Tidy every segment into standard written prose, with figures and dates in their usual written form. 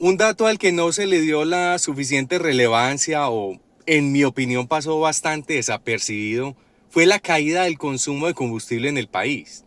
Un dato al que no se le dio la suficiente relevancia o, en mi opinión, pasó bastante desapercibido fue la caída del consumo de combustible en el país.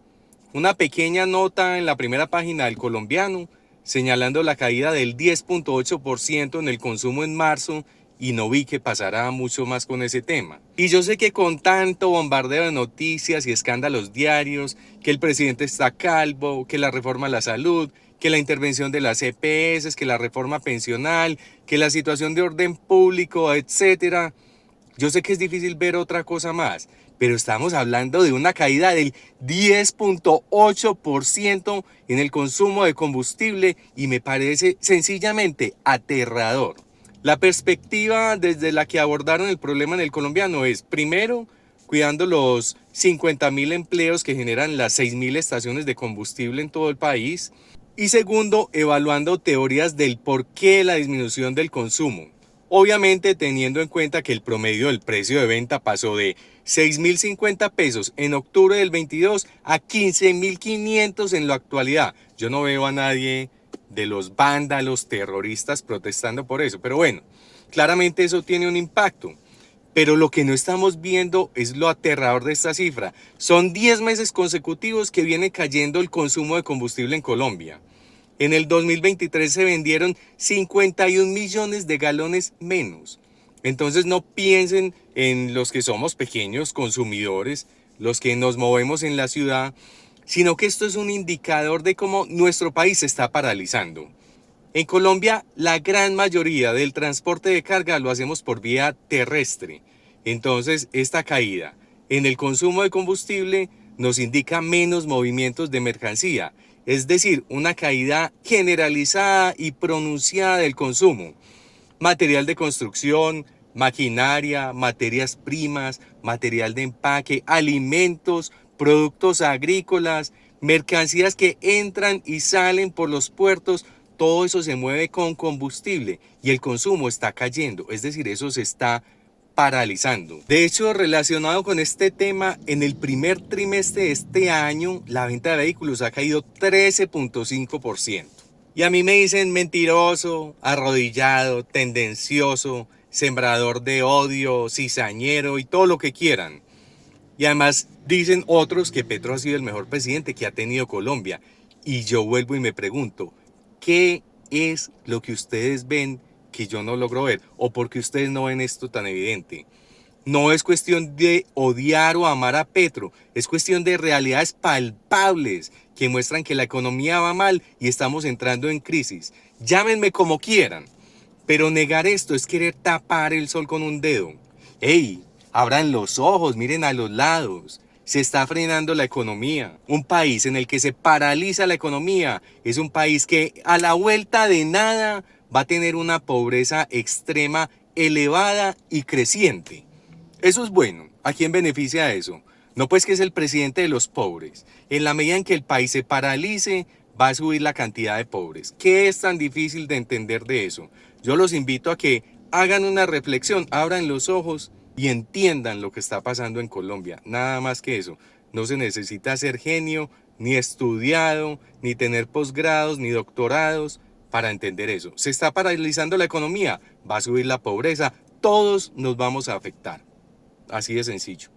Una pequeña nota en la primera página del Colombiano señalando la caída del 10,8% en el consumo en marzo y no vi que pasara mucho más con ese tema. Y yo sé que con tanto bombardeo de noticias y escándalos diarios, que el presidente está calvo, que la reforma a la salud, que la intervención de las EPS, que la reforma pensional, que la situación de orden público, etcétera. Yo sé que es difícil ver otra cosa más, pero estamos hablando de una caída del 10,8% en el consumo de combustible y me parece sencillamente aterrador. La perspectiva desde la que abordaron el problema en el colombiano es, primero, cuidando los 50.000 empleos que generan las 6.000 estaciones de combustible en todo el país. Y segundo, evaluando teorías del por qué la disminución del consumo. Obviamente teniendo en cuenta que el promedio del precio de venta pasó de 6.050 pesos en octubre del 22 a 15.500 en la actualidad. Yo no veo a nadie de los vándalos terroristas protestando por eso, pero bueno, claramente eso tiene un impacto. Pero lo que no estamos viendo es lo aterrador de esta cifra. Son 10 meses consecutivos que viene cayendo el consumo de combustible en Colombia. En el 2023 se vendieron 51 millones de galones menos. Entonces no piensen en los que somos pequeños consumidores, los que nos movemos en la ciudad, sino que esto es un indicador de cómo nuestro país se está paralizando. En Colombia, la gran mayoría del transporte de carga lo hacemos por vía terrestre. Entonces, esta caída en el consumo de combustible nos indica menos movimientos de mercancía, es decir, una caída generalizada y pronunciada del consumo. Material de construcción, maquinaria, materias primas, material de empaque, alimentos, productos agrícolas, mercancías que entran y salen por los puertos, todo eso se mueve con combustible y el consumo está cayendo, es decir, eso se está paralizando. De hecho, relacionado con este tema, en el primer trimestre de este año, la venta de vehículos ha caído 13,5%. Y a mí me dicen mentiroso, arrodillado, tendencioso, sembrador de odio, cizañero y todo lo que quieran. Y además dicen otros que Petro ha sido el mejor presidente que ha tenido Colombia. Y yo vuelvo y me pregunto, ¿qué es lo que ustedes ven que yo no logro ver? ¿O por qué ustedes no ven esto tan evidente? No es cuestión de odiar o amar a Petro, es cuestión de realidades palpables que muestran que la economía va mal y estamos entrando en crisis. Llámenme como quieran, pero negar esto es querer tapar el sol con un dedo. ¡Ey! Abran los ojos, miren a los lados. Se está frenando la economía. Un país en el que se paraliza la economía es un país que a la vuelta de nada va a tener una pobreza extrema elevada y creciente. Eso es bueno. ¿A quién beneficia eso? No, pues que es el presidente de los pobres. En la medida en que el país se paralice, va a subir la cantidad de pobres. ¿Qué es tan difícil de entender de eso? Yo los invito a que hagan una reflexión, abran los ojos y entiendan lo que está pasando en Colombia. Nada más que eso. No se necesita ser genio, ni estudiado, ni tener posgrados, ni doctorados para entender eso. Se está paralizando la economía, va a subir la pobreza, todos nos vamos a afectar. Así de sencillo.